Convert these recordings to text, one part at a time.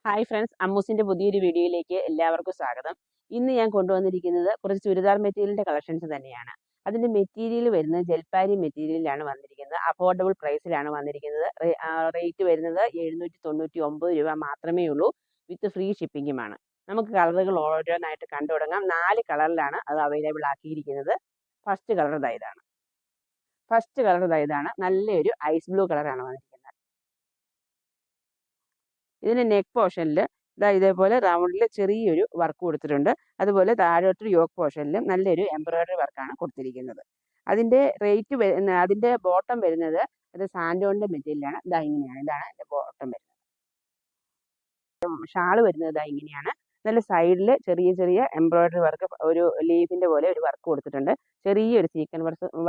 Hi friends, അമ്മൂസിൻ്റെ പുതിയൊരു വീഡിയോയിലേക്ക് എല്ലാവർക്കും സ്വാഗതം. ഇന്ന് ഞാൻ കൊണ്ടുവന്നിരിക്കുന്നത് കുറച്ച് ചുരിദാർ മെറ്റീരിയലിൻ്റെ കളക്ഷൻസ് തന്നെയാണ്. അതിൻ്റെ മെറ്റീരിയൽ വരുന്നത് ജൽപ്പാരി മെറ്റീരിയലിലാണ് വന്നിരിക്കുന്നത്. അഫോർഡബിൾ പ്രൈസിലാണ് വന്നിരിക്കുന്നത്. റേറ്റ് വരുന്നത് 799 രൂപ മാത്രമേ ഉള്ളൂ. വിത്ത് ഫ്രീ ഷിപ്പിങ്ങുമാണ്. നമുക്ക് കളറുകൾ ഓരോന്നായിട്ട് കണ്ടു തുടങ്ങാം. 4 കളറിലാണ് അത് അവൈലബിൾ ആക്കിയിരിക്കുന്നത്. ഫസ്റ്റ് കളർ ഇതാണ്. നല്ലൊരു ഐസ് ബ്ലൂ കളറാണ് വന്നിരിക്കുന്നത്. ഇതിന് നെക്ക് പോർഷനിൽ ഇതേപോലെ റൗണ്ടിൽ ചെറിയൊരു വർക്ക് കൊടുത്തിട്ടുണ്ട്. അതുപോലെ താഴോട്ട് യോക്ക് പോർഷനിലും നല്ലൊരു എംബ്രോയിഡറി വർക്കാണ് കൊടുത്തിരിക്കുന്നത്. അതിൻ്റെ ബോട്ടം വരുന്നത് സാൻഡോണിൻ്റെ മെറ്റീരിയലാണ്. ഇതാണ് അതിൻ്റെ ബോട്ടം വരുന്നത്. ഷാള് വരുന്നത് ഇങ്ങനെയാണ്. നല്ല സൈഡിൽ ചെറിയ ചെറിയ എംബ്രോയിഡറി വർക്ക്, ഒരു ലീഫിൻ്റെ പോലെ ഒരു വർക്ക് കൊടുത്തിട്ടുണ്ട്. ചെറിയൊരു സീക്വൻ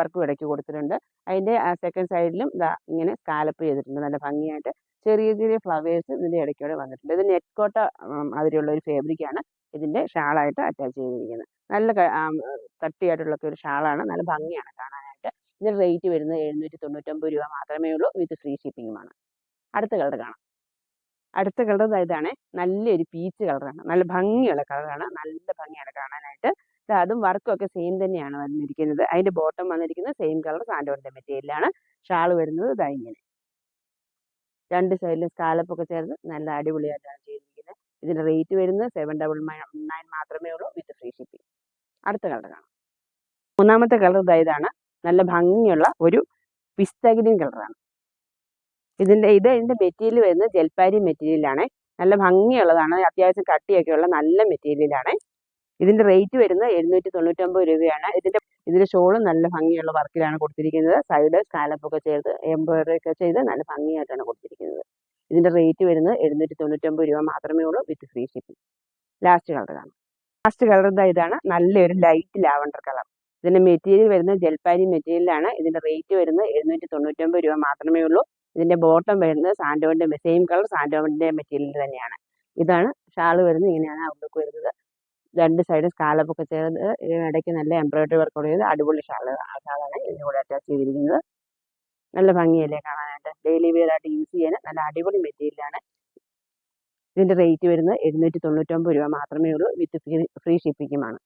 വർക്കും ഇടയ്ക്ക് കൊടുത്തിട്ടുണ്ട്. അതിൻ്റെ സെക്കൻഡ് സൈഡിലും ഇങ്ങനെ സ്കാലപ്പ് ചെയ്തിട്ടുണ്ട്. നല്ല ഭംഗിയായിട്ട് ചെറിയ ചെറിയ ഫ്ലവേഴ്സ് ഇതിൻ്റെ ഇടയ്ക്കൂടെ വന്നിട്ടുണ്ട്. ഇത് നെറ്റ് കോട്ട അതിലുള്ള ഒരു ഫാബ്രിക്കാണ് ഇതിൻ്റെ ഷാളായിട്ട് അറ്റാച്ച് ചെയ്തിരിക്കുന്നത്. നല്ല കട്ടിയായിട്ടുള്ള ഒരു ഷാളാണ്. നല്ല ഭംഗിയാണ് കാണാനായിട്ട്. ഇതിൻ്റെ റേറ്റ് വരുന്നത് 799 രൂപ മാത്രമേ ഉള്ളൂ. വിത്ത് ഫ്രീ ഷിപ്പിങ്ങുമാണ്. അടുത്ത കളർ കാണാം. അടുത്ത കളർ ഇതാണ്. നല്ലൊരു പീച്ച് കളറാണ്. നല്ല ഭംഗിയുള്ള കളറാണ്. നല്ല ഭംഗിയാണ് കാണാനായിട്ട്. അതും വർക്കൊക്കെ സെയിം തന്നെയാണ് വന്നിരിക്കുന്നത്. അതിൻ്റെ ബോട്ടം വന്നിരിക്കുന്നത് സെയിം കളർ സാൻഡോണിൻ്റെ മെറ്റീരിയലാണ്. ഷാള് വരുന്നത് ഇങ്ങനെ. രണ്ട് സൈഡിലും സ്കാലപ്പൊക്കെ ചേർന്ന് നല്ല അടിപൊളിയായിട്ടാണ് ചെയ്തിരിക്കുന്നത്. ഇതിൻ്റെ റേറ്റ് വരുന്നത് 799 മാത്രമേ ഉള്ളൂ. With free shipping. അടുത്ത കളർ കാണാം. മൂന്നാമത്തെ കളർ ഇതാണ്. നല്ല ഭംഗിയുള്ള ഒരു പിസ്ത ഗ്രീൻ കളറാണ്. ഇതിൻ്റെ മെറ്റീരിയൽ വരുന്നത് ജൽപ്പാരി മെറ്റീരിയലാണ്. നല്ല ഭംഗിയുള്ളതാണ്. അത്യാവശ്യം കട്ടിയൊക്കെയുള്ള നല്ല മെറ്റീരിയലാണ്. ഇതിൻ്റെ റേറ്റ് വരുന്നത് 799 രൂപയാണ്. ഇതിൻ്റെ ഷോളും നല്ല ഭംഗിയുള്ള വർക്കിലാണ് കൊടുത്തിരിക്കുന്നത്. സൈഡ് സ്കാലപ്പൊക്കെ ചെയ്ത് എംബ്രോയിഡറി ഒക്കെ ചെയ്ത് നല്ല ഭംഗിയായിട്ടാണ് കൊടുത്തിരിക്കുന്നത്. ഇതിൻ്റെ റേറ്റ് വരുന്നത് 799 രൂപ മാത്രമേ ഉള്ളൂ. With free shipping. Last colour ഇതാണ്. നല്ലൊരു ലൈറ്റ് ലാവണ്ടർ കളർ. ഇതിൻ്റെ മെറ്റീരിയൽ വരുന്നത് ജൽപ്പാരി മെറ്റീരിയലാണ്. ഇതിൻ്റെ റേറ്റ് വരുന്നത് 799 രൂപ മാത്രമേ ഉള്ളൂ. ഇതിൻ്റെ ബോട്ടം വരുന്നത് സാൻഡോണിൻ്റെ സെയിം കളർ സാൻഡോണിൻ്റെ മെറ്റീരിയൽ തന്നെയാണ്. ഇതാണ് ഷാള് വരുന്നത്. ഇങ്ങനെയാണ് ഔട്ട്ലുക്ക് വരുന്നത്. രണ്ട് സൈഡും സ്കാലപ്പൊക്കെ ചേർന്ന് ഇടയ്ക്ക് നല്ല എംബ്രോയിഡറി വർക്ക് ചെയ്ത് അടിപൊളി ഷാളാണ് ഇതിൻ്റെ കൂടെ അറ്റാച്ച് ചെയ്തിരിക്കുന്നത്. നല്ല ഭംഗിയല്ലേ കാണാനായിട്ട്. ഡെയിലി വെയർ ആയിട്ട് യൂസ് ചെയ്യാൻ നല്ല അടിപൊളി മെറ്റീരിയലാണ്. ഇതിൻ്റെ റേറ്റ് വരുന്നത് 799 രൂപ മാത്രമേ ഉള്ളൂ. വിത്ത് ഫ്രീ ഷിപ്പിങ്ങുമാണ്.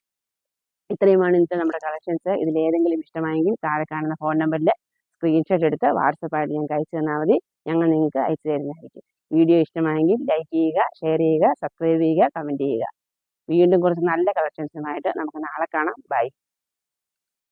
ഇത്രയുമാണ് ഇന്നത്തെ നമ്മുടെ കളക്ഷൻസ്. ഇതിലേതെങ്കിലും ഇഷ്ടമായെങ്കിൽ താഴെ കാണുന്ന ഫോൺ നമ്പറിൽ സ്ക്രീൻഷോട്ട് എടുത്ത് വാട്സപ്പായിട്ട് ഞങ്ങൾക്ക് അയച്ചു തന്നാൽ മതി. ഞങ്ങൾ നിങ്ങൾക്ക് അയച്ചു തരുന്നതായിരിക്കും. വീഡിയോ ഇഷ്ടമായെങ്കിൽ ലൈക്ക് ചെയ്യുക, ഷെയർ ചെയ്യുക, സബ്സ്ക്രൈബ് ചെയ്യുക, കമൻറ്റ് ചെയ്യുക. വീണ്ടും കുറച്ച് നല്ല കളക്ഷൻസുമായിട്ട് നമുക്ക് നാളെ കാണാം. ബൈ.